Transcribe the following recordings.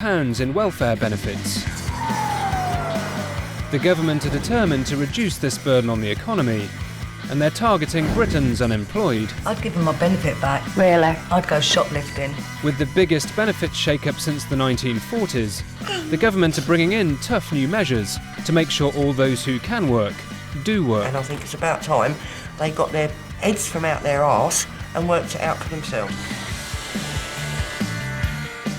in welfare benefits. The government are determined to reduce this burden on the economy, and they're targeting Britain's unemployed. I'd give them my benefit back. Really? I'd go shoplifting. With the biggest benefits shake-up since the 1940s, the government are bringing in tough new measures to make sure all those who can work do work. And I think it's about time they got their heads from out their arse and worked it out for themselves.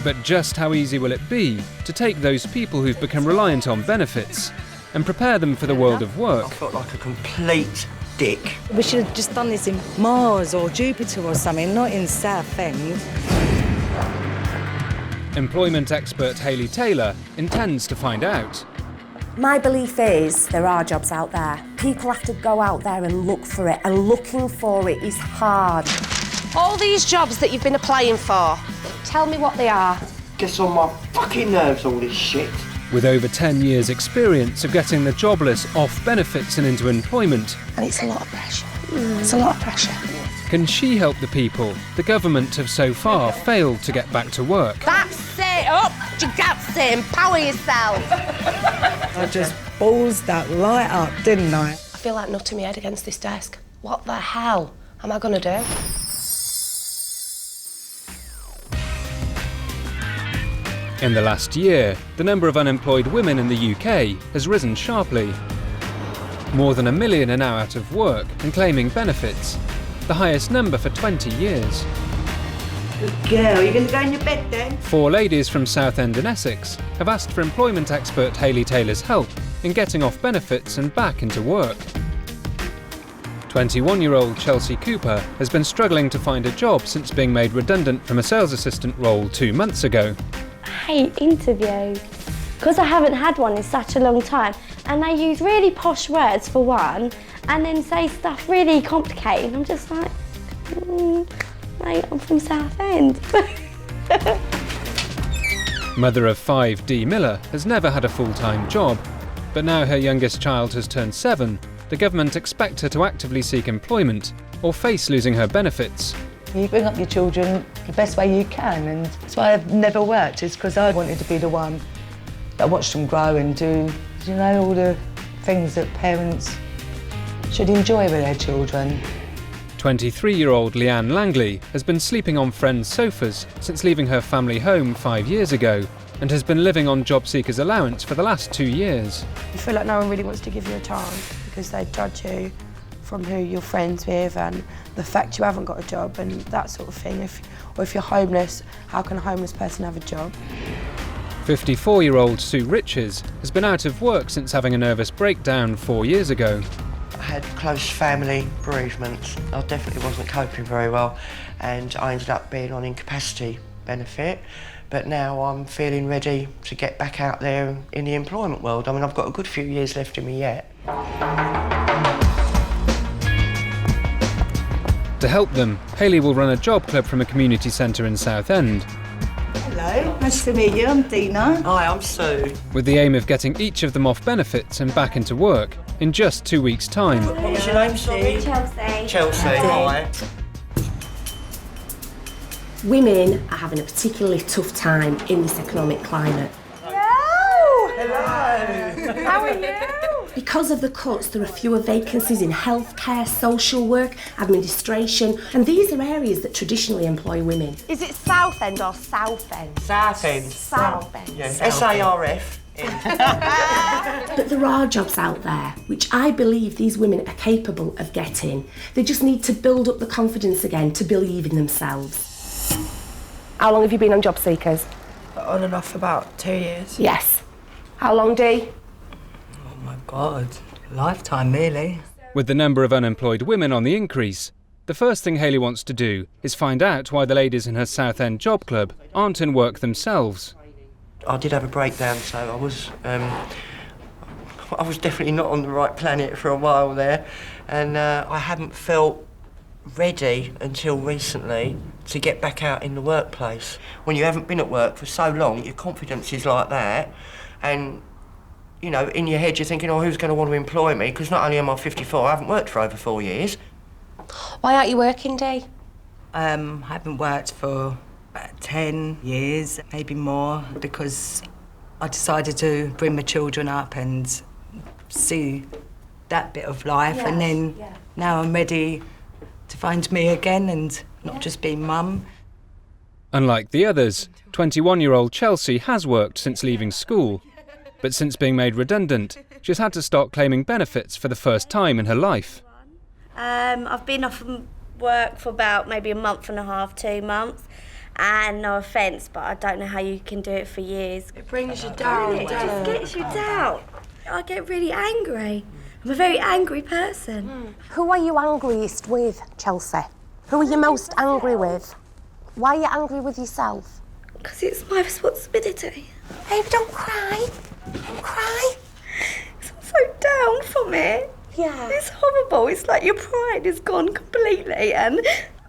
But just how easy will it be to take those people who've become reliant on benefits and prepare them for the world of work? I felt like a complete dick. We should have just done this in Mars or Jupiter or something, not in Southend. Employment expert Hayley Taylor intends to find out. My belief is there are jobs out there. People have to go out there and look for it, and looking for it is hard. All these jobs that you've been applying for, tell me what they are. Gets on my fucking nerves, all this shit. With over 10 years' experience of getting the jobless off benefits and into employment, And it's a lot of pressure. It's a lot of pressure. can she help the people the government have so far failed to get back to work? That's it, up your guts, empower yourself. I just balls that light up, didn't I? I feel like nutting my head against this desk. What the hell am I going to do? In the last year, the number of unemployed women in the UK has risen sharply. More than 1 million are now out of work and claiming benefits, the highest number for 20 years. Good girl, you going to go in your bed then? 4 ladies from Southend in Essex have asked for employment expert Hayley Taylor's help in getting off benefits and back into work. 21-year-old Chelsé Cooper has been struggling to find a job since being made redundant from a sales assistant role 2 months ago. I hate interviews because I haven't had one in such a long time, and they use really posh words for one and then say stuff really complicated. I'm just like, mate, I'm from Southend. Mother of 5, Dee Miller, has never had a full-time job, but now her youngest child has turned 7, the government expect her to actively seek employment or face losing her benefits. You bring up your children the best way you can, and that's why I've never worked, is because I wanted to be the one that watched them grow and do, you know, all the things that parents should enjoy with their children. 23-year-old Lianne Langley has been sleeping on friends' sofas since leaving her family home 5 years ago and has been living on job seekers allowance for the last 2 years. You feel like no one really wants to give you a chance because they judge you from who you're friends with and the fact you haven't got a job and that sort of thing. Or if you're homeless, how can a homeless person have a job? 54-year-old Sue Riches has been out of work since having a nervous breakdown 4 years ago. I had close family bereavements. I definitely wasn't coping very well, and I ended up being on incapacity benefit. But now I'm feeling ready to get back out there in the employment world. I mean, I've got a good few years left in me yet. To help them, Hayley will run a job club from a community centre in Southend, Hello, nice to meet you. I'm Dina. Hi, I'm Sue. with the aim of getting each of them off benefits and back into work in just 2 weeks' time. What was your name, sorry? Chelsé. Chelsé, hi. Women are having a particularly tough time in this economic climate. Hello. How are you? Because of the cuts, there are fewer vacancies in healthcare, social work, administration, and these are areas that traditionally employ women. Is it Southend or Southend? Southend. Southend. Yeah, SARF. But there are jobs out there, which I believe these women are capable of getting. They just need to build up the confidence again to believe in themselves. How long have you been on job seekers? On and off for about 2 years. Yes. How long, Dee? Oh my God, lifetime nearly. With the number of unemployed women on the increase, the first thing Hayley wants to do is find out why the ladies in her Southend job club aren't in work themselves. I did have a breakdown, so I was definitely not on the right planet for a while there, and I haven't felt ready until recently to get back out in the workplace. When you haven't been at work for so long, your confidence is like that, and you know, in your head you're thinking, oh, who's going to want to employ me? Because not only am I 54, I haven't worked for over 4 years. Why aren't you working, Dee? I haven't worked for about 10 years, maybe more, because I decided to bring my children up and see that bit of life, and then now I'm ready to find me again and not just be mum. Unlike the others, 21-year-old Chelsé has worked since leaving school, but since being made redundant, she's had to start claiming benefits for the first time in her life. I've been off from work for about maybe a month and a half, 2 months, and no offence, but I don't know how you can do it for years. It brings you down. It just gets you down. I get really angry. I'm a very angry person. Who are you angriest with, Chelsé? Who are you most angry with? Why are you angry with yourself? Because it's my responsibility. Baby, don't cry. Don't cry. It's all so down for me. Yeah. It's horrible. It's like your pride is gone completely, and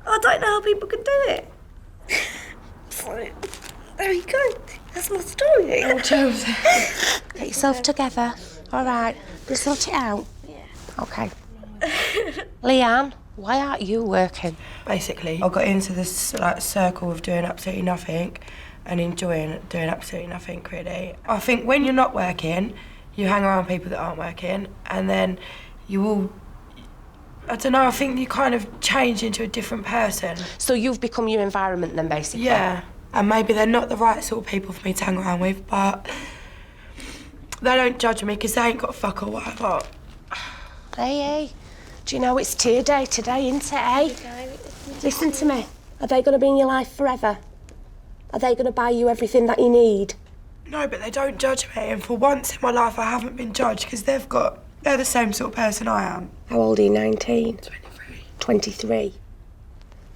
I don't know how people can do it. So, there you go. That's my story. Oh, Chelsé. Get yourself together. All right. Just sort it out. Yeah. Okay. Lianne, why aren't you working? Basically, I got into this circle of doing absolutely nothing and enjoying doing absolutely nothing, really. I think when you're not working, you hang around people that aren't working, and then you will, I don't know, I think you kind of change into a different person. So you've become your environment then, basically? Yeah, and maybe they're not the right sort of people for me to hang around with, but they don't judge me because they ain't got fuck all what I got. Hey, do you know it's tear day today, isn't it, eh? Listen to me. Are they going to be in your life forever? Are they going to buy you everything that you need? No, but they don't judge me, and for once in my life I haven't been judged because they're the same sort of person I am. How old are you, 19? 23. 23.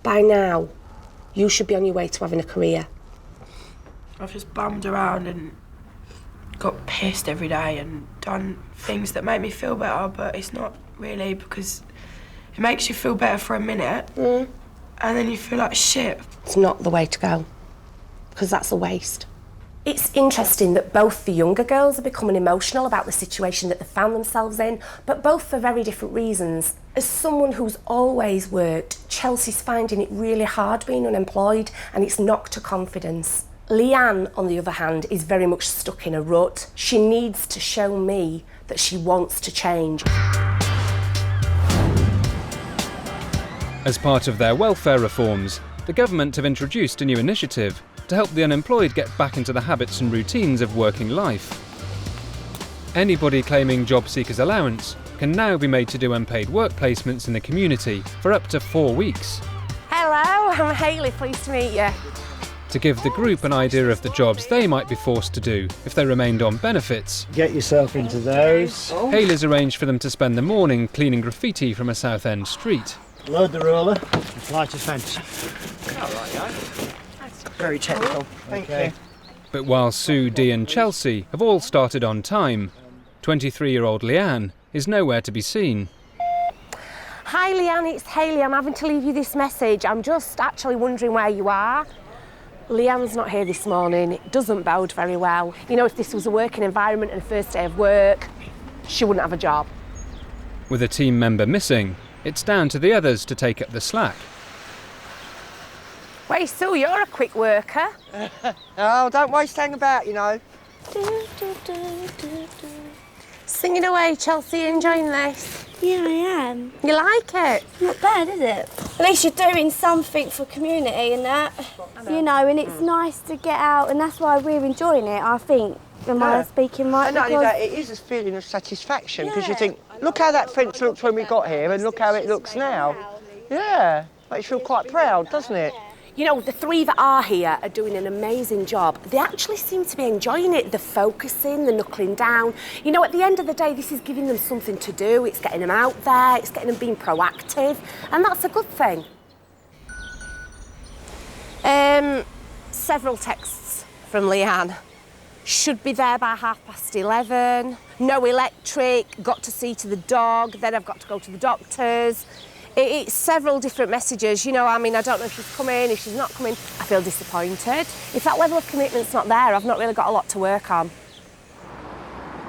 By now, you should be on your way to having a career. I've just bummed around and got pissed every day and done things that make me feel better, but it's not really, because it makes you feel better for a minute and then you feel like shit. It's not the way to go, because that's a waste. It's interesting that both the younger girls are becoming emotional about the situation that they found themselves in, but both for very different reasons. As someone who's always worked, Chelsea's finding it really hard being unemployed, and it's knocked her confidence. Lianne, on the other hand, is very much stuck in a rut. She needs to show me that she wants to change. As part of their welfare reforms, the government have introduced a new initiative to help the unemployed get back into the habits and routines of working life. Anybody claiming job seekers allowance can now be made to do unpaid work placements in the community for up to 4 weeks. Hello, I'm Hayley, pleased to meet you. To give the group an idea of the jobs they might be forced to do if they remained on benefits, get yourself into those. Hayley's arranged for them to spend the morning cleaning graffiti from a Southend street. Load the roller and flight a fence. Very technical. Thank you. But while Sue, Dee and Chelsé have all started on time, 23-year-old Lianne is nowhere to be seen. Hi Lianne, it's Hayley. I'm having to leave you this message. I'm just actually wondering where you are. Lianne's not here this morning. It doesn't bode very well. You know, if this was a working environment and a first day of work, she wouldn't have a job. With a team member missing, it's down to the others to take up the slack. Wait, Sue, you're a quick worker. Oh, don't waste time about, you know. Singing away, Chelsea, enjoying this? Yeah, I am. You like it? Not bad, is it? At least you're doing something for community and that. You know, and it's nice to get out, and that's why we're enjoying it, I think. Am I speaking right? And not only that, it is a feeling of satisfaction, because you think, look how that fence looked when we got here and look how it looks now. Yeah, makes you feel quite proud, doesn't it? You know, the three that are here are doing an amazing job. They actually seem to be enjoying it. They're focusing, they're knuckling down. You know, at the end of the day, this is giving them something to do. It's getting them out there, it's getting them being proactive, and that's a good thing. Several texts from Lianne. Should be there by 11:30. No electric, got to see to the dog, then I've got to go to the doctor's. It's several different messages, you know, I mean, I don't know if she's coming, if she's not coming. I feel disappointed. If that level of commitment's not there, I've not really got a lot to work on.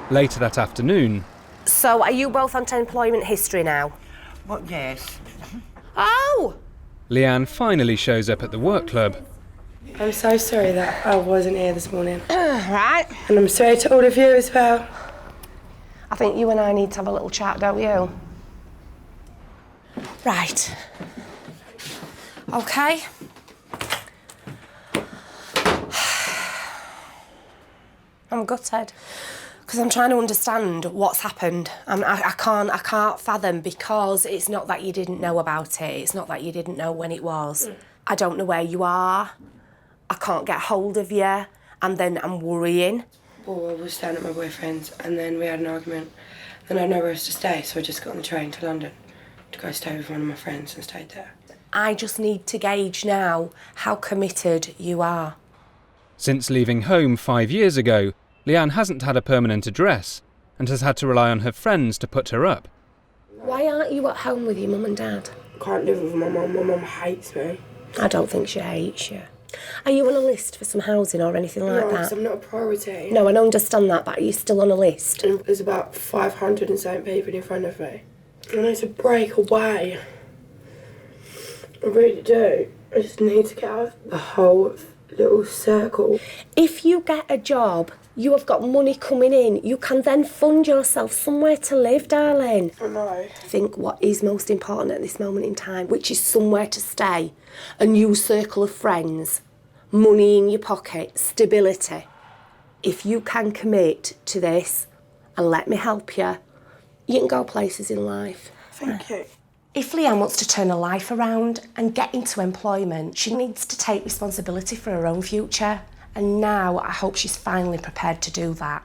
Later that afternoon... So, are you both on employment history now? Well, yes. Oh! Lianne finally shows up at the work club. I'm so sorry that I wasn't here this morning. Right. And I'm sorry to all of you as well. I think you and I need to have a little chat, don't you? Right. Okay. I'm gutted because I'm trying to understand what's happened. I can't fathom, because it's not that you didn't know about it. It's not that you didn't know when it was. I don't know where you are. I can't get hold of you, and then I'm worrying. Well, I was staying at my boyfriend's, and then we had an argument. Then I had nowhere else to stay, so I just got on the train to London to go stay with one of my friends and stayed there. I just need to gauge now how committed you are. Since leaving home 5 years ago, Lianne hasn't had a permanent address and has had to rely on her friends to put her up. Why aren't you at home with your mum and dad? I can't live with my mum. My mum hates me. I don't think she hates you. Are you on a list for some housing or anything like No, that? because I'm not a priority. No, I understand that, but are you still on a list? And there's about 500 and something people in front of me. I need to break away. I really do. I just need to get out of the whole little circle. If you get a job, you have got money coming in. You can then fund yourself somewhere to live, darling. I know. Think what is most important at this moment in time, which is somewhere to stay, a new circle of friends, money in your pocket, stability. If you can commit to this and let me help you, you can go places in life. Thank you. If Lianne wants to turn her life around and get into employment, she needs to take responsibility for her own future. And now I hope she's finally prepared to do that.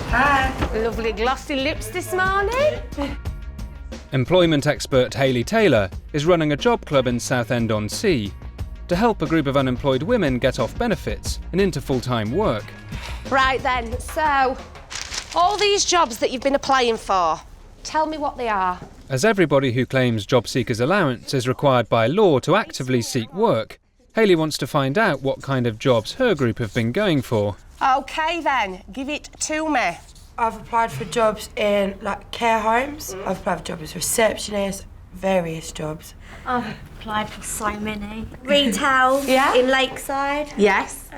Hi. Lovely glossy lips this morning. Employment expert Hayley Taylor is running a job club in Southend-on-Sea to help a group of unemployed women get off benefits and into full-time work. Right then, so all these jobs that you've been applying for, tell me what they are. As everybody who claims job seekers allowance is required by law to actively seek work, Hayley wants to find out what kind of jobs her group have been going for. OK then, give it to me. I've applied for jobs in care homes. I've applied for jobs as receptionist, various jobs. I've applied for so many. Retail in Lakeside. Yes.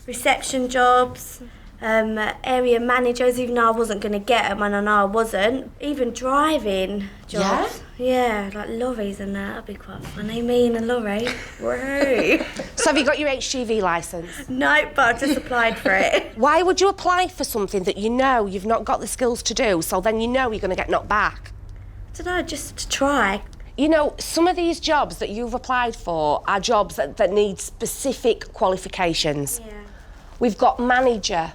Reception jobs, area managers, even though I wasn't going to get them, and I know I wasn't. Even driving jobs. Yeah, like lorries and that. That'd be quite funny. Me in a lorry. Woo. So have you got your HGV licence? No, but I just applied for it. Why would you apply for something that you know you've not got the skills to do, so then you know you're going to get knocked back? I don't know, just to try. You know, some of these jobs that you've applied for are jobs that need specific qualifications. Yeah. We've got manager,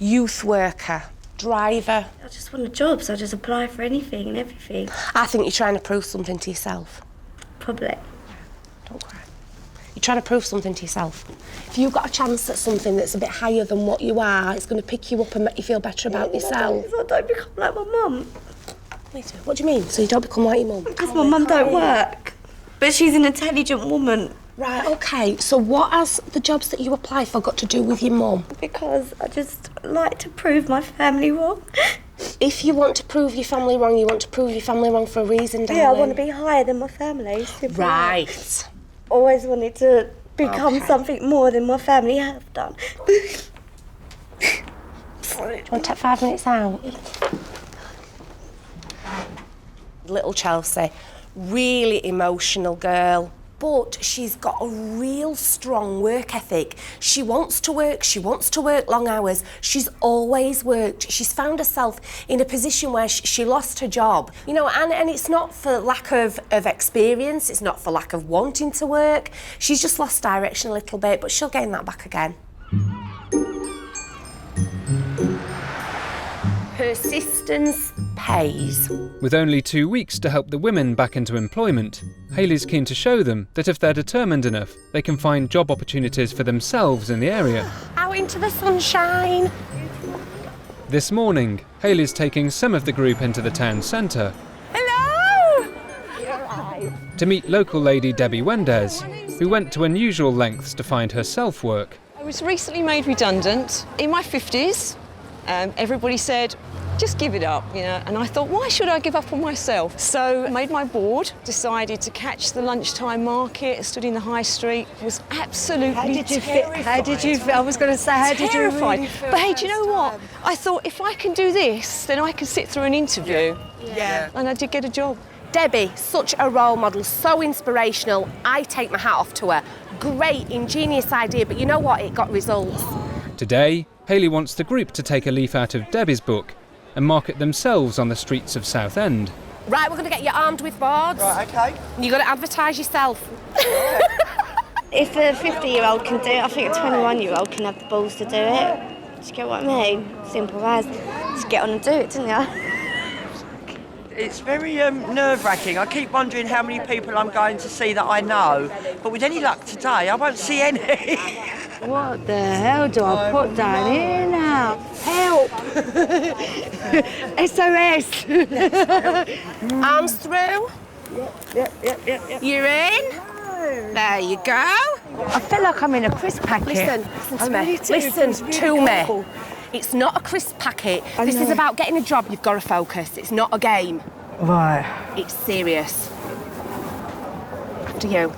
youth worker, driver. I just want a job, so I just apply for anything and everything. I think you're trying to prove something to yourself. Probably. Don't cry. You're trying to prove something to yourself. If you've got a chance at something that's a bit higher than what you are, it's going to pick you up and make you feel better about yourself. I don't become like my mum. What do you mean? So you don't become like your mum? Because my mum don't work. But she's an intelligent woman. Right, OK. So what has the jobs that you apply for got to do with your mum? Because I just like to prove my family wrong. If you want to prove your family wrong, you want to prove your family wrong for a reason, darling. Yeah, I want to be higher than my family. Right. Always wanted to become something more than my family have done. Do you want to take 5 minutes out? Little Chelsé, really emotional girl, but she's got a real strong work ethic. She wants to work long hours. She's always worked. She's found herself in a position where she lost her job. You know, and it's not for lack of experience, it's not for lack of wanting to work. She's just lost direction a little bit, but she'll gain that back again. Persistence pays. With only 2 weeks to help the women back into employment, Hayley's keen to show them that if they're determined enough, they can find job opportunities for themselves in the area. Out into the sunshine. This morning, Hayley's taking some of the group into the town centre. Hello! You're right. To meet local lady Debbie Wenders, who went to unusual lengths to find herself work. I was recently made redundant in my 50s. Everybody said, just give it up, you know. And I thought, why should I give up on myself? So I made my board, decided to catch the lunchtime market, stood in the high street, was absolutely terrified. How did you feel? I was going to say, how did you really feel? But hey, do you know what? I thought, if I can do this, then I can sit through an interview. Yeah. And I did get a job. Debbie, such a role model, so inspirational. I take my hat off to her. Great, ingenious idea, but you know what? It got results. Today, Hayley wants the group to take a leaf out of Debbie's book and market themselves on the streets of Southend. Right, we're going to get you armed with boards. Right, OK. You've got to advertise yourself. If a 50-year-old can do it, I think a 21-year-old can have the balls to do it. Do you get what I mean? Simple as. Just get on and do it, didn't you? It's very nerve-wracking. I keep wondering how many people I'm going to see that I know. But with any luck today, I won't see any. What the hell do I put down here now? Help! SOS! Arms through. Yep. You're in. There you go. I feel like I'm in a crisp packet. Listen to me. Listen to me. It's not a crisp packet. This is about getting a job. You've got to focus. It's not a game. Right. It's serious. After you.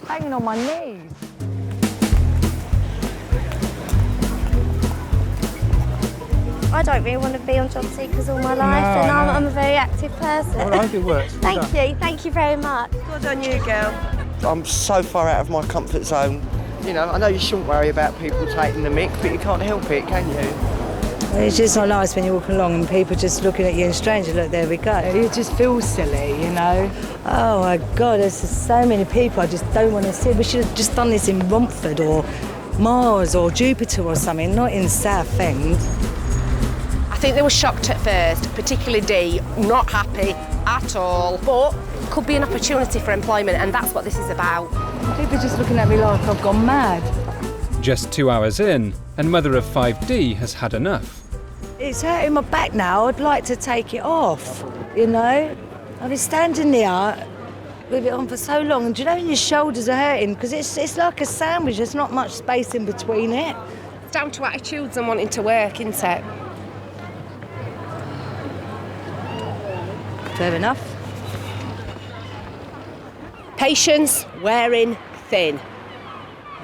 Hanging on my knees. I don't really want to be on job seekers all my life, and I'm a very active person. Well, I hope it works. Thank you very much. Good on you, girl. I'm so far out of my comfort zone. You know, I know you shouldn't worry about people taking the mick, but you can't help it, can you? It's just not nice when you walk along and people just looking at you and strangers, look, there we go. You just feel silly, you know. Oh my God, there's just so many people I just don't want to see. We should have just done this in Romford or Mars or Jupiter or something, not in Southend. I think they were shocked at first, particularly Dee, not happy at all, but could be an opportunity for employment, and that's what this is about. People just looking at me like I've gone mad. Just 2 hours in, and mother of 5 Dee has had enough. It's hurting my back now. I'd like to take it off, you know. I've been standing there with it on for so long, and do you know when your shoulders are hurting? Because it's like a sandwich, there's not much space in between it. It's down to attitudes and wanting to work, isn't it? Fair enough. Patience, wearing thin.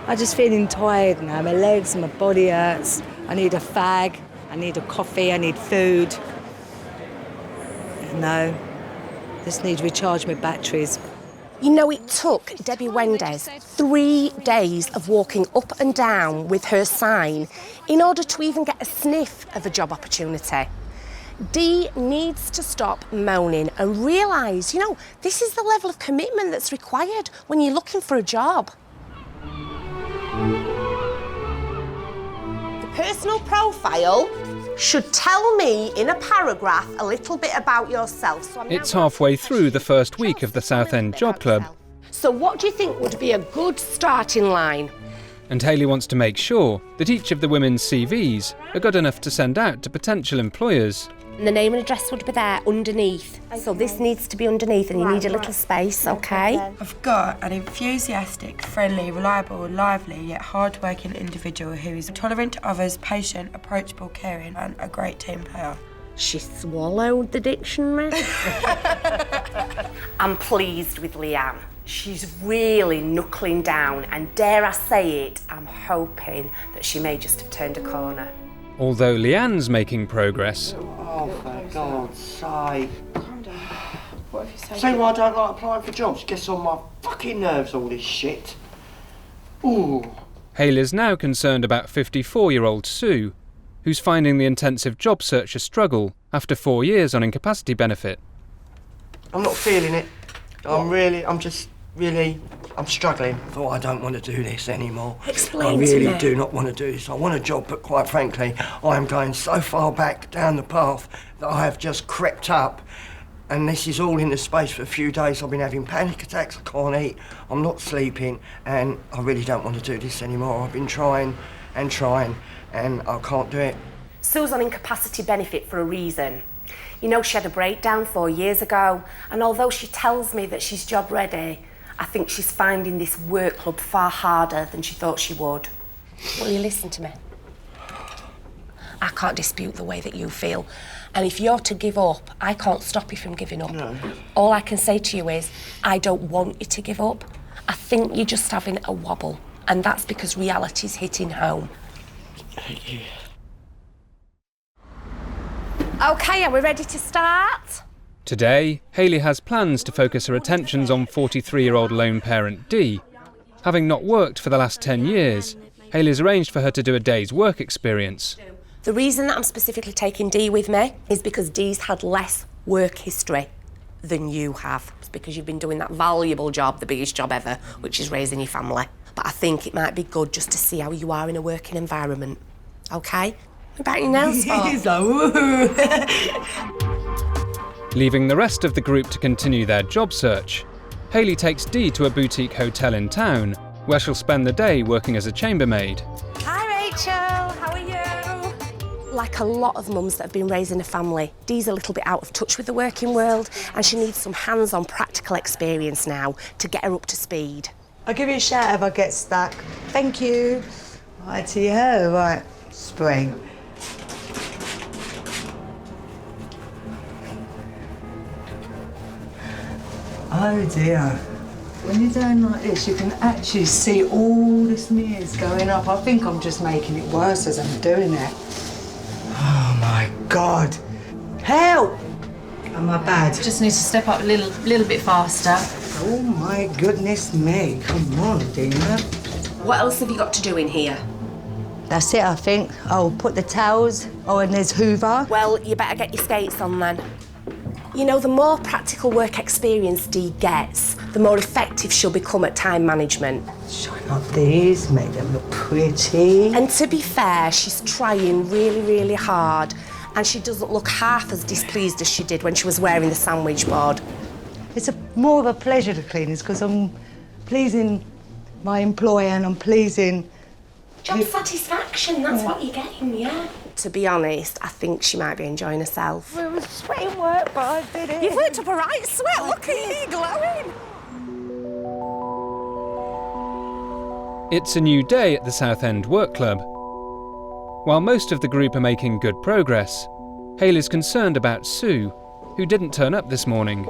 I'm just feeling tired now. My legs and my body hurts. I need a fag, I need a coffee, I need food. No, just need to recharge my batteries. You know, it took Debbie Wendes 3 days of walking up and down with her sign in order to even get a sniff of a job opportunity. Dee needs to stop moaning and realise, you know, this is the level of commitment that's required when you're looking for a job. The personal profile should tell me in a paragraph a little bit about yourself. So It's halfway through the first week of the Southend Job Club. So what do you think would be a good starting line? And Hayley wants to make sure that each of the women's CVs are good enough to send out to potential employers. And the name and address would be there underneath. Okay. So this needs to be underneath and you need a little space, okay? I've got an enthusiastic, friendly, reliable, lively, yet hard-working individual who is tolerant to others, patient, approachable, caring, and a great team player. She swallowed the dictionary. I'm pleased with Lianne. She's really knuckling down, and dare I say it, I'm hoping that she may just have turned a corner. Although Lianne's making progress. Oh, for God's sake. Calm down. What have you said? See why I don't like applying for jobs? Gets on my fucking nerves, all this shit. Ooh. Hayley's now concerned about 54-year-old Sue, who's finding the intensive job search a struggle after 4 years on incapacity benefit. I'm not feeling it. I'm struggling. I thought, I don't want to do this anymore. Explain to me. I really do not want to do this. I want a job, but quite frankly, I am going so far back down the path that I have just crept up. And this is all in the space for a few days. I've been having panic attacks, I can't eat, I'm not sleeping, and I really don't want to do this anymore. I've been trying, and I can't do it. Sue's on incapacity benefit for a reason. You know, she had a breakdown 4 years ago, and although she tells me that she's job ready, I think she's finding this work club far harder than she thought she would. Will you listen to me? I can't dispute the way that you feel. And if you're to give up, I can't stop you from giving up. No. All I can say to you is, I don't want you to give up. I think you're just having a wobble, and that's because reality's hitting home. Thank you. OK, are we ready to start? Today, Hayley has plans to focus her attentions on 43-year-old lone parent Dee. Having not worked for the last 10 years, Hayley's arranged for her to do a day's work experience. The reason that I'm specifically taking Dee with me is because Dee's had less work history than you have. It's because you've been doing that valuable job, the biggest job ever, which is raising your family. But I think it might be good just to see how you are in a working environment. OK? What about your nails? He's like, woo. Leaving the rest of the group to continue their job search, Hayley takes Dee to a boutique hotel in town, where she'll spend the day working as a chambermaid. Hi, Rachel. How are you? Like a lot of mums that have been raising a family, Dee's a little bit out of touch with the working world, and she needs some hands-on practical experience now to get her up to speed. I'll give you a shout if I get stuck. Thank you. Right to you. Right, spring. Oh dear. When you're doing like this, you can actually see all the smears going up. I think I'm just making it worse as I'm doing it. Oh my God. Help! Am I bad? Just need to step up a little bit faster. Oh my goodness me. Come on, Dee Miller. What else have you got to do in here? That's it, I think. I'll put the towels. Oh, and there's Hoover. Well, you better get your skates on then. You know, the more practical work experience Dee gets, the more effective she'll become at time management. Shine up these, make them look pretty. And to be fair, she's trying really, really hard, and she doesn't look half as displeased as she did when she was wearing the sandwich board. It's more of a pleasure to clean this because I'm pleasing my employer and I'm pleasing... Job satisfaction, that's what you're getting, yeah. To be honest, I think she might be enjoying herself. It was sweating work, but I did it. You've worked up a right sweat, look at you glowing. It's a new day at the Southend Work Club. While most of the group are making good progress, Hayley's concerned about Sue, who didn't turn up this morning.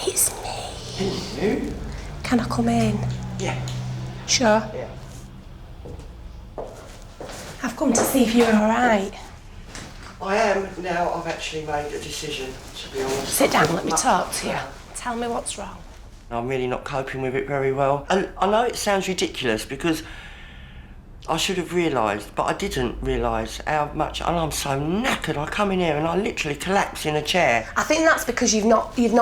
It's me. Hello? Can I come in? Yeah. Sure. Yeah. I've come to see if you're all right. I am now. I've actually made a decision, to be honest. Sit down, let me talk to you. Tell me what's wrong. I'm really not coping with it very well. And I know it sounds ridiculous because I should have realised, but I didn't realise how much, and I'm so knackered. I come in here and I literally collapse in a chair. I think that's because you've not been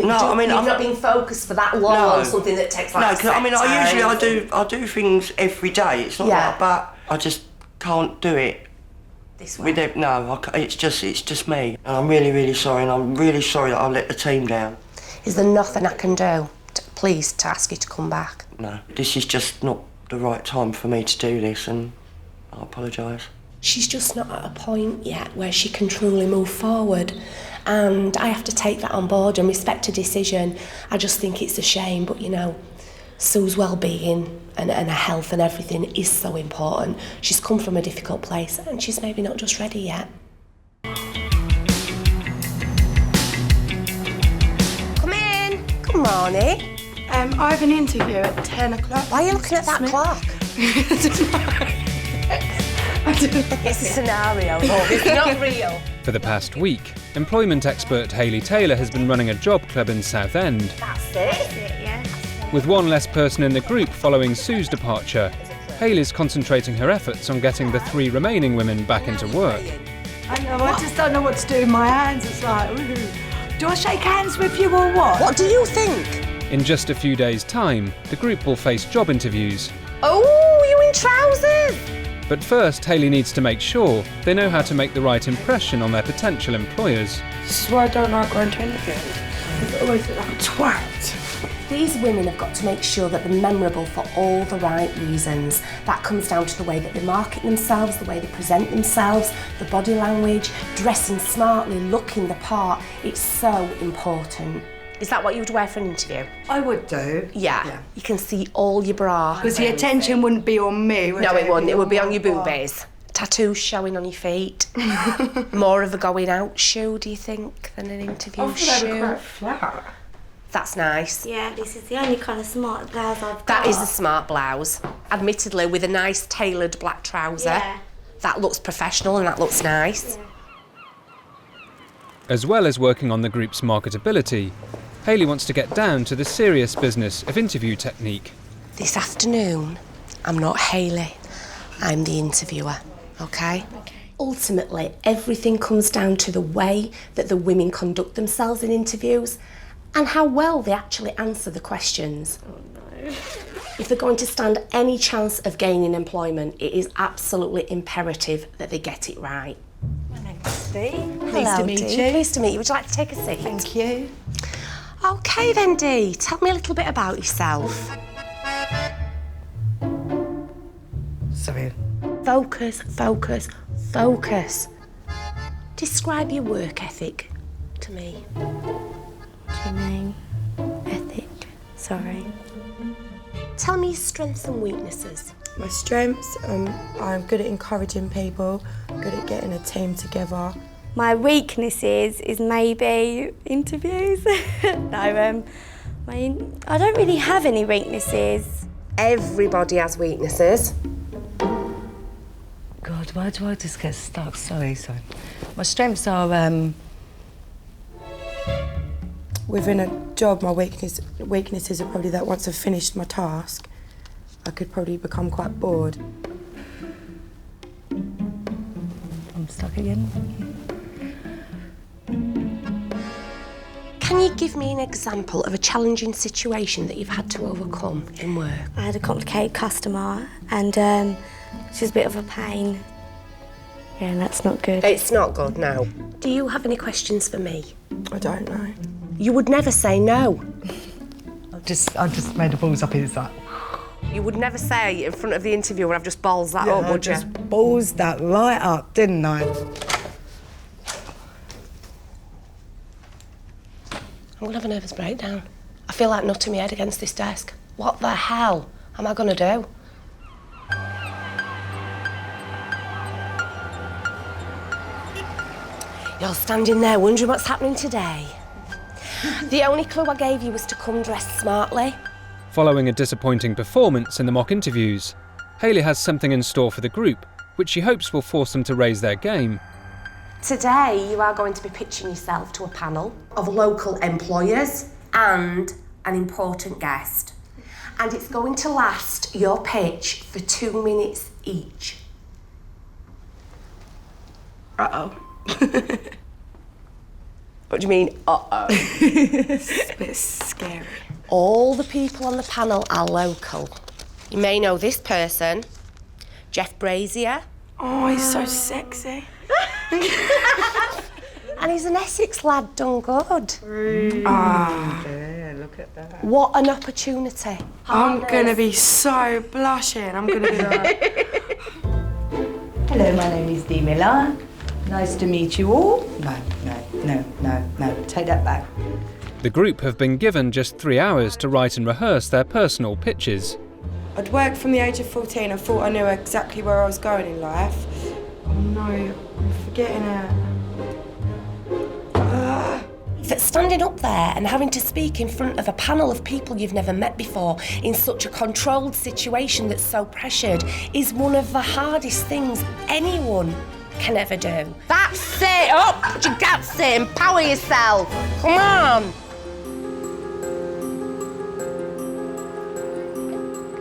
not been focused for that long on something that takes like No, I do things every day. It's not like, but I just can't do it. This way. It's just me. And I'm really, really sorry, and I'm really sorry that I let the team down. Is there nothing I can do, to ask you to come back? No, this is just not the right time for me to do this, and I apologise. She's just not at a point yet where she can truly move forward, and I have to take that on board and respect her decision. I just think it's a shame, but you know, Sue's well-being and her health and everything is so important. She's come from a difficult place and she's maybe not just ready yet. Come in. Good morning. I have an interview at 10 o'clock. Why are you looking at that clock? It's a scenario, it's not real. For the past week, employment expert Hayley Taylor has been running a job club in Southend. That's it, yeah. With one less person in the group following Sue's departure, Hayley's concentrating her efforts on getting the 3 remaining women back into work. I know, I just don't know what to do with my hands. It's like, ooh, do I shake hands with you or what? What do you think? In just a few days' time, the group will face job interviews. Oh, you in trousers? But first, Hayley needs to make sure they know how to make the right impression on their potential employers. This is why I don't like going to interviews. I always look like a twat. These women have got to make sure that they're memorable for all the right reasons. That comes down to the way that they market themselves, the way they present themselves, the body language, dressing smartly, looking the part. It's so important. Is that what you would wear for an interview? I would do. Yeah. You can see all your bra. Because the attention wouldn't be on me, would it? No, it wouldn't. It would be on your boobies. Tattoos showing on your feet. More of a going out shoe, do you think, than an interview shoe? Quite flat. That's nice. Yeah, this is the only kind of smart blouse I've got. That is a smart blouse. Admittedly, with a nice tailored black trouser. Yeah. That looks professional and that looks nice. Yeah. As well as working on the group's marketability, Hayley wants to get down to the serious business of interview technique. This afternoon, I'm not Hayley, I'm the interviewer, okay? Ultimately, everything comes down to the way that the women conduct themselves in interviews and how well they actually answer the questions. Oh no. If they're going to stand any chance of gaining employment, it is absolutely imperative that they get it right. My name's Dee. Pleased to meet you. Pleased to meet you. Would you like to take a seat? Thank you. Okay then, Dee. Tell me a little bit about yourself. Sorry. Focus, focus, focus. Describe your work ethic to me. What do you mean? Ethic? Sorry. Tell me your strengths and weaknesses. My strengths, I'm good at encouraging people, good at getting a team together. My weaknesses is maybe interviews. No, I don't really have any weaknesses. Everybody has weaknesses. God, why do I just get stuck? Sorry. My strengths are, Within a job, my weaknesses are probably that once I've finished my task, I could probably become quite bored. I'm stuck again. Can you give me an example of a challenging situation that you've had to overcome in work? I had a complicated customer and she was a bit of a pain. Yeah, and that's not good. It's not good, no. Do you have any questions for me? I don't know. You would never say no. I just made the balls up inside. You would never say in front of the interviewer, I've just balls that up, would you? I just balls that right up, didn't I? I'm gonna have a nervous breakdown. I feel like nutting my head against this desk. What the hell am I gonna do? You're standing there wondering what's happening today. The only clue I gave you was to come dressed smartly. Following a disappointing performance in the mock interviews, Hayley has something in store for the group, which she hopes will force them to raise their game. Today, you are going to be pitching yourself to a panel of local employers and an important guest. And it's going to last your pitch for 2 minutes each. Uh-oh. What do you mean, uh-oh? It's a bit scary. All the people on the panel are local. You may know this person, Jeff Brazier. Oh, he's so sexy. And he's an Essex lad done good. Yeah, look at that. What an opportunity. I'm gonna be so blushing. I'm gonna be like... Hello, my name is Dee Miller. Nice to meet you all. No, take that back. The group have been given just 3 hours to write and rehearse their personal pitches. I'd worked from the age of 14 and thought I knew exactly where I was going in life. Oh no, I'm forgetting it. That standing up there and having to speak in front of a panel of people you've never met before in such a controlled situation that's so pressured is one of the hardest things anyone can ever do. That's it! Up! Put your guts in, empower yourself! Come on!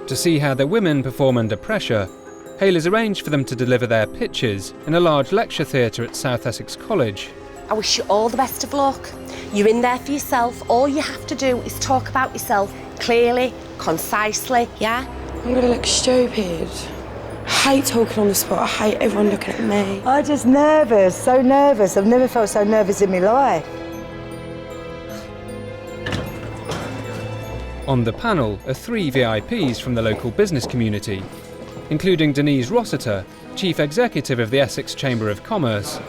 To see how the women perform under pressure, Hayley's arranged for them to deliver their pitches in a large lecture theatre at South Essex College. I wish you all the best of luck. You're in there for yourself. All you have to do is talk about yourself clearly, concisely, yeah? I'm gonna look stupid. I hate talking on the spot. I hate everyone looking at me. I'm just nervous, so nervous. I've never felt so nervous in my life. On the panel are 3 VIPs from the local business community, including Denise Rossiter, Chief Executive of the Essex Chamber of Commerce,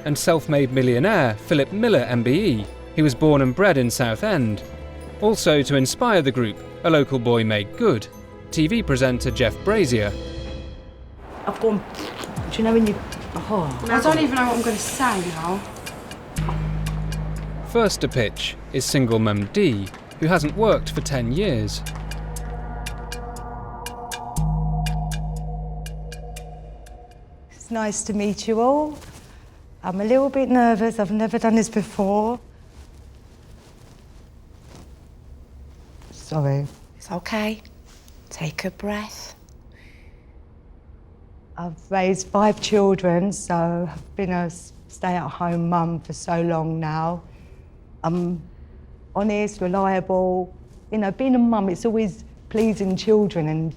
and self-made millionaire Philip Miller MBE, He was born and bred in Southend. Also to inspire the group, a local boy made good. TV presenter Jeff Brazier. I've gone, do you know when you... Oh, I don't even know what I'm going to say now. First to pitch is single mum Dee, who hasn't worked for 10 years. It's nice to meet you all. I'm a little bit nervous. I've never done this before. Sorry. It's okay. Take a breath. I've raised 5 children, so I've been a stay-at-home mum for so long now. I'm honest, reliable. You know, being a mum, it's always pleasing children,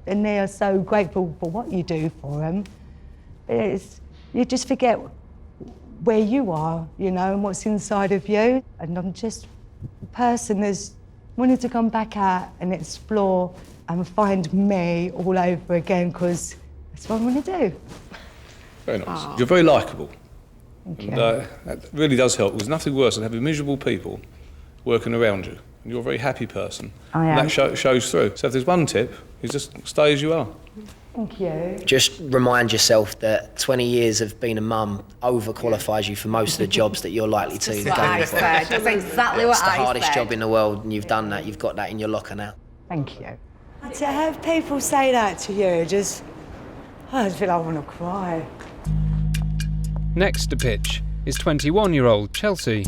and they are so grateful for what you do for them. You just forget where you are, you know, and what's inside of you. And I'm just a person that's wanted to come back out and explore and find me all over again, because that's what I want to do. Very nice. Aww. You're very likeable. Thank you. And that really does help. There's nothing worse than having miserable people working around you. And you're a very happy person. I am. And that shows through. So if there's one tip, is just stay as you are. Thank you. Just remind yourself that 20 years of being a mum overqualifies you for most of the jobs that you're likely to go for. That's exactly what It's the I hardest said. job in the world, and you've done that. You've got that in your locker now. Thank you. To have people say that to you, just, I feel like I want to cry. Next to pitch is 21-year-old Chelsé.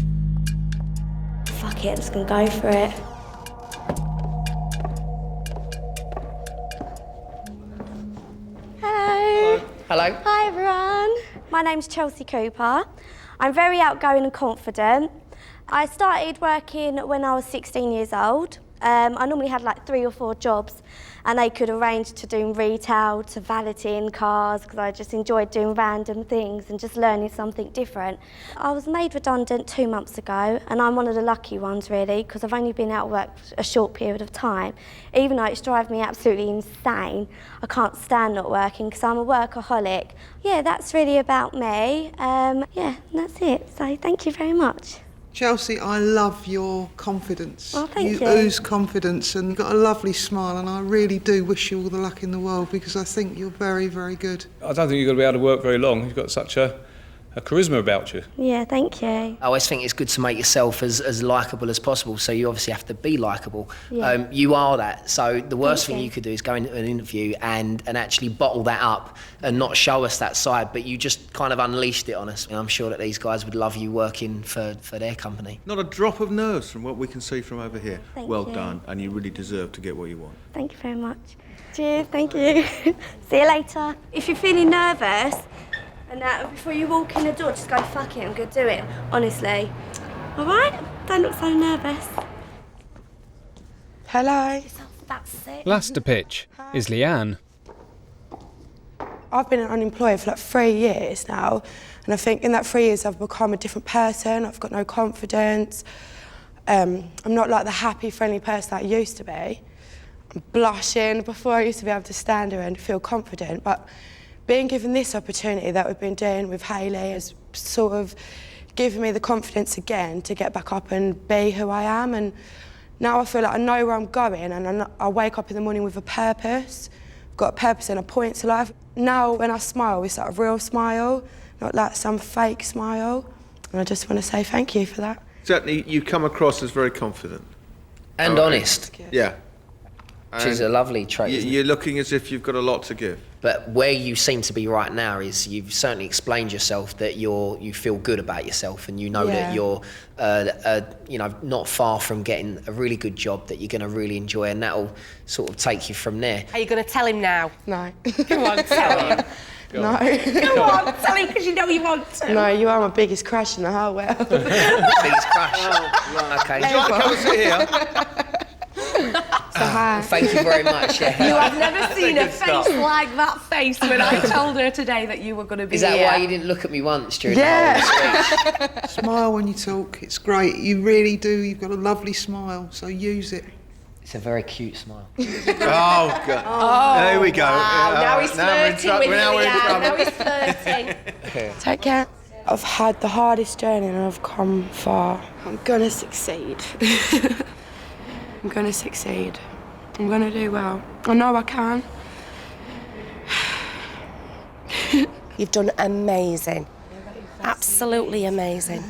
Fuck it, I'm just gonna go for it. Hello. Hello. Hi everyone. My name's Chelsé Cooper. I'm very outgoing and confident. I started working when I was 16 years old. I normally had like 3 or 4 jobs, and they could arrange to do retail, to valeting cars, because I just enjoyed doing random things and just learning something different. I was made redundant 2 months ago, and I'm one of the lucky ones really, because I've only been out of work for a short period of time. Even though it's driving me absolutely insane, I can't stand not working because I'm a workaholic. Yeah, that's really about me. Yeah, and that's it. So thank you very much. Chelsé, I love your confidence. Oh, thank you. You ooze confidence and you've got a lovely smile, and I really do wish you all the luck in the world, because I think you're very, very good. I don't think you're going to be able to work very long. You've got such a charisma about you. Yeah, thank you. I always think it's good to make yourself as likeable as possible, so you obviously have to be likeable. Yeah. You are that, so the worst Thank thing you. you could do is go into an interview and actually bottle that up and not show us that side, but you just kind of unleashed it on us. And I'm sure that these guys would love you working for their company. Not a drop of nerves from what we can see from over here. Thank well you. done, and you really deserve to get what you want. Thank you very much. Cheers, thank you. See you later. If you're feeling nervous, and before you walk in the door, just go, fuck it, I'm going to do it, honestly. All right? Don't look so nervous. Hello. That's it. Last to pitch is Lianne. I've been unemployed for like 3 years now, and I think in that 3 years I've become a different person. I've got no confidence. I'm not like the happy, friendly person that I used to be. I'm blushing. Before I used to be able to stand there and feel confident, but being given this opportunity that we've been doing with Hayley has sort of given me the confidence again to get back up and be who I am. And now I feel like I know where I'm going, and I wake up in the morning with a purpose. I've got a purpose and a point to life. Now when I smile, it's like a real smile, not like some fake smile. And I just want to say thank you for that. Certainly, you come across as very confident. And honest. Yeah. Which is a lovely trait, isn't it? You're looking as if you've got a lot to give. But where you seem to be right now is you've certainly explained yourself that you feel good about yourself, and you know that you're not far from getting a really good job that you're going to really enjoy, and that'll sort of take you from there. Are you going to tell him now? No. Come on, tell him. No. Come on, tell him because you know you want to. No, you are my biggest crush in the whole world. Biggest crush. Okay. Would you like to come and sit here? Thank you very much. Yeah. You have never seen a good face stuff. like that face when I told her today that you were going to be Is that here. why you didn't look at me once during the whole speech? Smile when you talk, it's great. You really do. You've got a lovely smile, so use it. It's a very cute smile. Oh, God. Oh, there we go. Wow. Now he's flirting with now we're in Lianne. trouble. Now he's flirting. Take care. I've had the hardest journey and I've come far. I'm gonna succeed. I'm gonna succeed. I'm gonna do well. I know I can. You've done amazing. Absolutely amazing.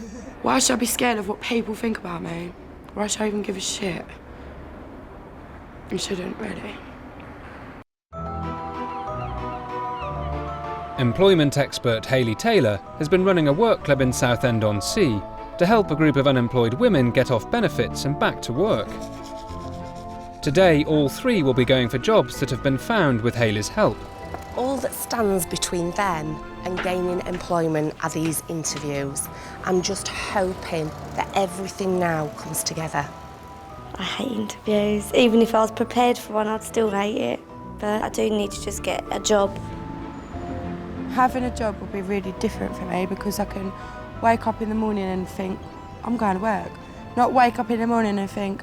Why should I be scared of what people think about me? Why should I even give a shit? I shouldn't, really. Employment expert Hayley Taylor has been running a work club in Southend-on-Sea to help a group of unemployed women get off benefits and back to work. Today, all three will be going for jobs that have been found with Hayley's help. All that stands between them and gaining employment are these interviews. I'm just hoping that everything now comes together. I hate interviews. Even if I was prepared for one, I'd still hate it. But I do need to just get a job. Having a job will be really different for me because I can wake up in the morning and think, I'm going to work. Not wake up in the morning and think,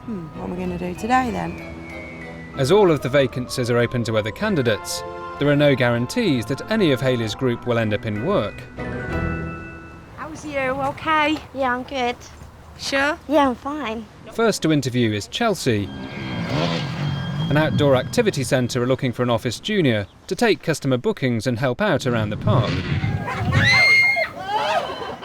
what am I going to do today then? As all of the vacancies are open to other candidates, there are no guarantees that any of Hayley's group will end up in work. How's you? Okay? Yeah, I'm good. Sure? Yeah, I'm fine. First to interview is Chelsé. An outdoor activity centre are looking for an office junior to take customer bookings and help out around the park.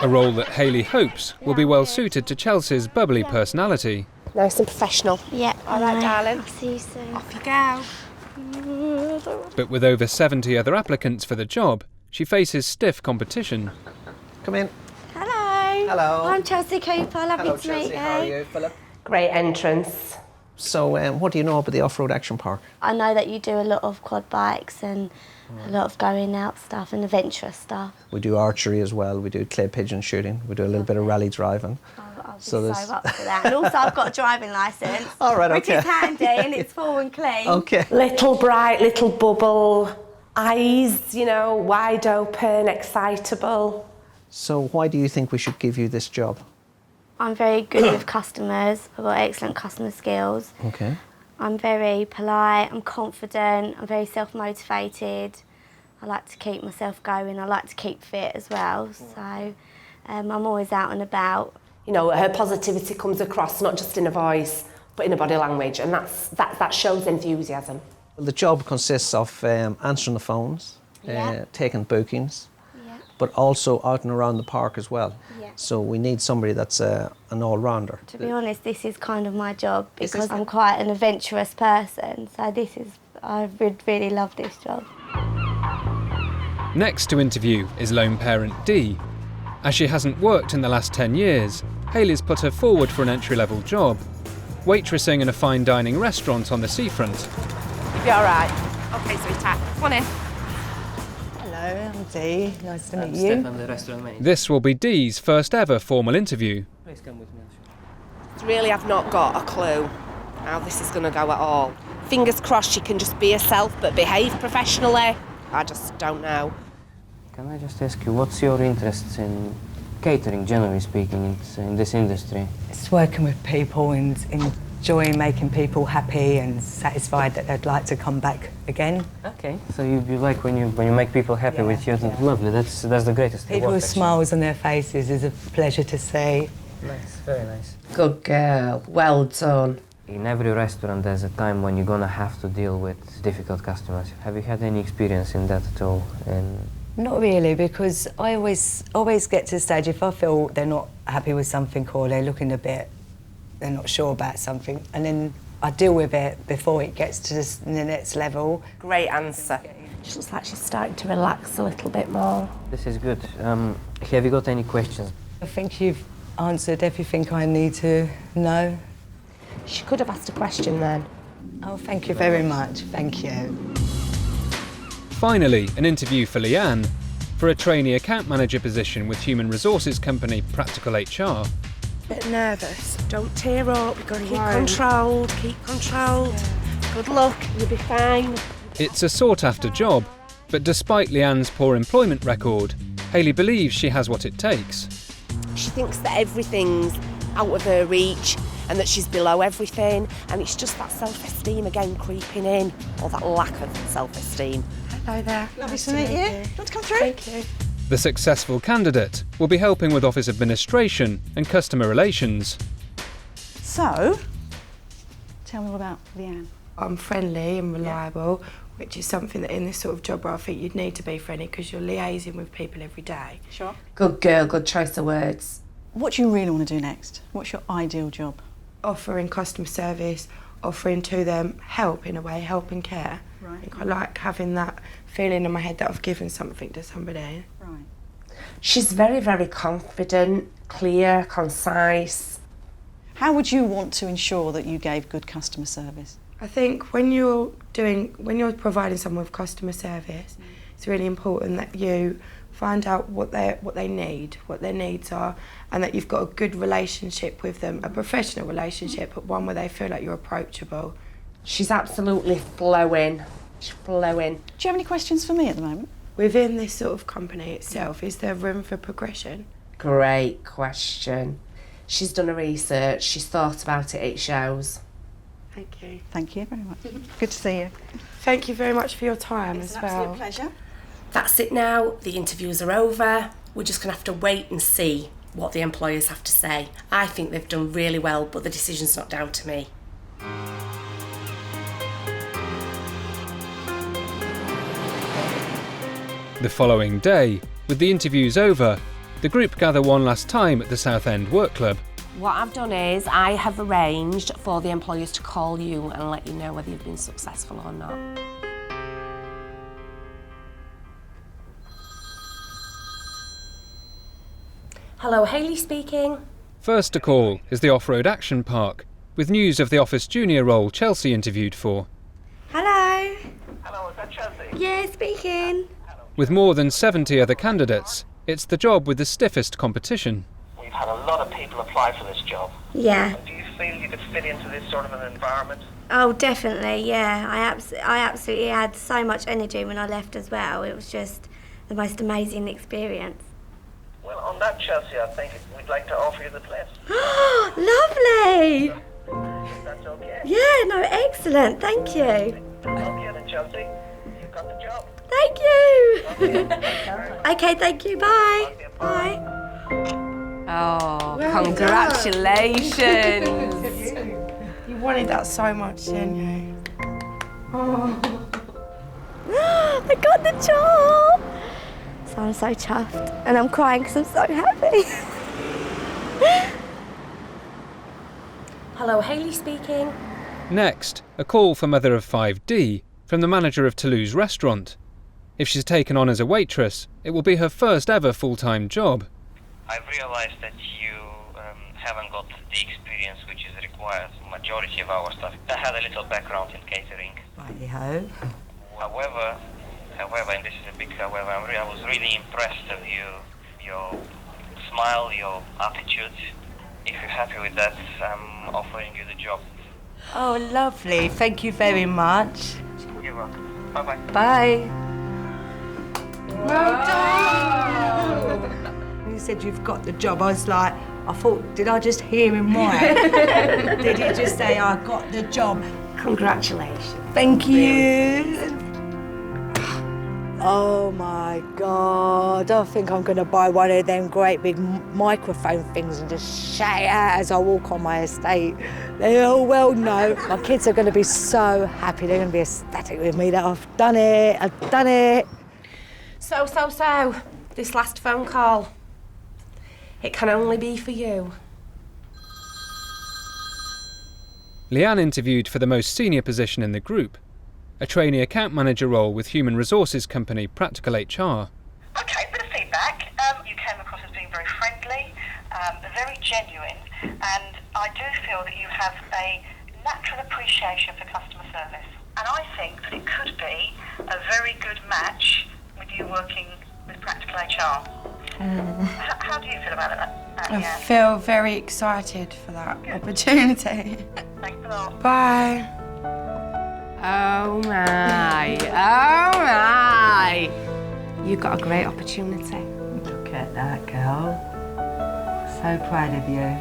A role that Hayley hopes will be well suited to Chelsea's bubbly personality. Nice and professional. Yeah. All right, darling. I'll see you soon. Off you go. But with over 70 other applicants for the job, she faces stiff competition. Come in. Hello. Hello. I'm Chelsé Cooper. Lovely Hello, to meet Chelsea. you. How are you, Philip? Great entrance. So, what do you know about the Off-Road Action Park? I know that you do a lot of quad bikes and a lot of going out stuff and adventurous stuff. We do archery as well. We do clay pigeon shooting. We do a little bit of rally driving. I'll be So so up for that. And also I've got a driving licence. All right, okay. Which is handy and it's full and clean. Okay. Little bright, little bubble, eyes, you know, wide open, excitable. So, why do you think we should give you this job? I'm very good with customers. I've got excellent customer skills. Okay. I'm very polite, I'm confident, I'm very self-motivated. I like to keep myself going, I like to keep fit as well. So I'm always out and about. You know, her positivity comes across not just in her voice, but in her body language, and that shows enthusiasm. Well, the job consists of answering the phones, taking bookings, but also out and around the park as well. Yeah. So we need somebody that's an all-rounder. To be honest, this is kind of my job because I'm quite an adventurous person. So I would really love this job. Next to interview is lone parent Dee. As she hasn't worked in the last 10 years, Hayley's put her forward for an entry-level job, waitressing in a fine dining restaurant on the seafront. You'll be all right. OK, sweetheart. Come on in. Hello, I'm Dee. Nice to meet you. Stefan, the restaurant manager. This will be Dee's first ever formal interview. Please come with me. Really, I've not got a clue how this is going to go at all. Fingers crossed she can just be herself but behave professionally. I just don't know. Can I just ask you, what's your interest in catering, generally speaking, in this industry? It's working with people and enjoying making people happy and satisfied that they'd like to come back again. Okay, so you like when you make people happy with you. That's lovely. That's the greatest People reward, with actually. smiles on their faces is a pleasure to see. Nice, very nice. Good girl. Well done. In every restaurant, there's a time when you're gonna have to deal with difficult customers. Have you had any experience in that at all? Not really, because I always get to the stage if I feel they're not happy with something or they're looking a bit, they're not sure about something, and then I deal with it before it gets to the next level. Great answer. She looks like she's starting to relax a little bit more. This is good. Have you got any questions? I think you've answered everything I need to know. She could have asked a question then. Oh, thank you very much. Thank you. Finally, an interview for Lianne for a trainee account manager position with human resources company Practical HR. Bit nervous. Don't tear up. You've got to keep controlled. Keep controlled. Yeah. Good luck. You'll be fine. It's a sought-after job, but despite Lianne's poor employment record, Hayley believes she has what it takes. She thinks that everything's out of her reach and that she's below everything, and it's just that self-esteem again creeping in, or that lack of self-esteem. Hello there. Lovely to meet you. Do you want to come through? Thank you. The successful candidate will be helping with office administration and customer relations. So, tell me all about Lianne. I'm friendly and reliable, which is something that in this sort of job where I think you'd need to be friendly because you're liaising with people every day. Sure. Good girl, good choice of words. What do you really want to do next? What's your ideal job? Offering customer service, offering to them help in a way, help and care. Right. I like having that feeling in my head that I've given something to somebody. Right. She's very, very confident, clear, concise. How would you want to ensure that you gave good customer service? I think when you're providing someone with customer service, it's really important that you find out what they need, what their needs are, and that you've got a good relationship with them, a professional relationship, but one where they feel like you're approachable. She's absolutely flowing. She's flowing. Do you have any questions for me at the moment? Within this sort of company itself, is there room for progression? Great question. She's done her research, she's thought about it, it shows. Thank you. Thank you very much. Good to see you. Thank you very much for your time It's as an well. absolute pleasure. That's it now, the interviews are over. We're just going to have to wait and see what the employers have to say. I think they've done really well, but the decision's not down to me. The following day, with the interviews over, the group gather one last time at the Southend Work Club. What I've done is I have arranged for the employers to call you and let you know whether you've been successful or not. Hello, Hayley speaking. First to call is the Off-Road Action Park, with news of the office junior role Chelsé interviewed for. Hello. Hello, is that Chelsé? Yeah, speaking. With more than 70 other candidates, it's the job with the stiffest competition. We've had a lot of people apply for this job. Yeah. Do you feel you could fit into this sort of an environment? Oh, definitely, yeah. I absolutely had so much energy when I left as well. It was just the most amazing experience. Well, on that, Chelsé, I think we'd like to offer you the place. Lovely! If that's okay. Yeah, no, excellent. Thank you. Okay then, Chelsé. You've got the job. Thank you. Okay, thank you. Bye. Bye. Oh, Well congratulations! You wanted that so much, didn't you? Oh. I got the job. So I'm so chuffed, and I'm crying because I'm so happy. Hello, Hayley speaking. Next, a call for mother of 5 Dee from the manager of Toulouse restaurant. If she's taken on as a waitress, it will be her first ever full-time job. I've realized that you haven't got the experience which is required for majority of our staff. I had a little background in catering. Righty-ho. However, and this is a big however, I was really impressed with your smile, your attitude. If you're happy with that, I'm offering you the job. Oh, lovely. Thank you very much. You're welcome. Bye-bye. Bye. Well done! You said you've got the job. I was like, I thought, did I just hear him right? Did he just say, I got the job? Congratulations. Thank you. Oh my God, I think I'm going to buy one of them great big microphone things and just shout it out as I walk on my estate. They all well know. My kids are going to be so happy. They're going to be ecstatic with me that I've done it. So, this last phone call, it can only be for you. Lianne interviewed for the most senior position in the group, a trainee account manager role with human resources company Practical HR. Okay, a bit of feedback. You came across as being very friendly, very genuine, and I do feel that you have a natural appreciation for customer service. And I think that it could be a very good match with you working with Practical HR. How do you feel about that? I feel very excited for that opportunity. Thanks a lot. Bye. Oh my. You've got a great opportunity. Look at that girl. So proud of you.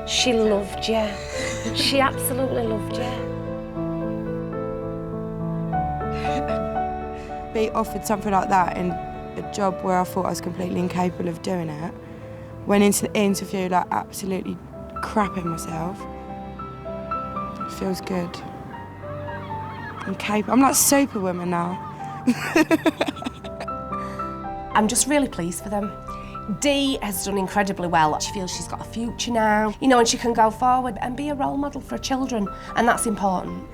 She loved you. She absolutely loved you. Be offered something like that and a job where I thought I was completely incapable of doing it. Went into the interview like absolutely crapping myself. It feels good. I'm capable. I'm like Superwoman now. I'm just really pleased for them. Dee has done incredibly well. She feels she's got a future now, you know, and she can go forward and be a role model for her children, and that's important.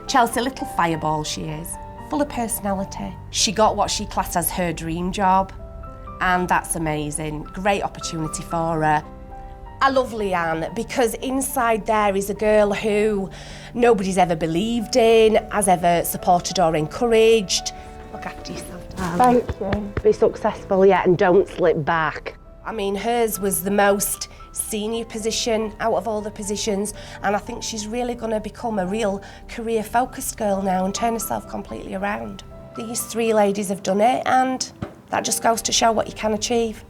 Chelsé, a little fireball she is, full of personality. She got what she classed as her dream job, and that's amazing. Great opportunity for her. I love Lianne because inside there is a girl who nobody's ever believed in, has ever supported or encouraged. Look after yourself. Thank you. Be successful, yeah, and don't slip back. I mean, hers was the most senior position out of all the positions, and I think she's really going to become a real career-focused girl now and turn herself completely around. These three ladies have done it, and that just goes to show what you can achieve.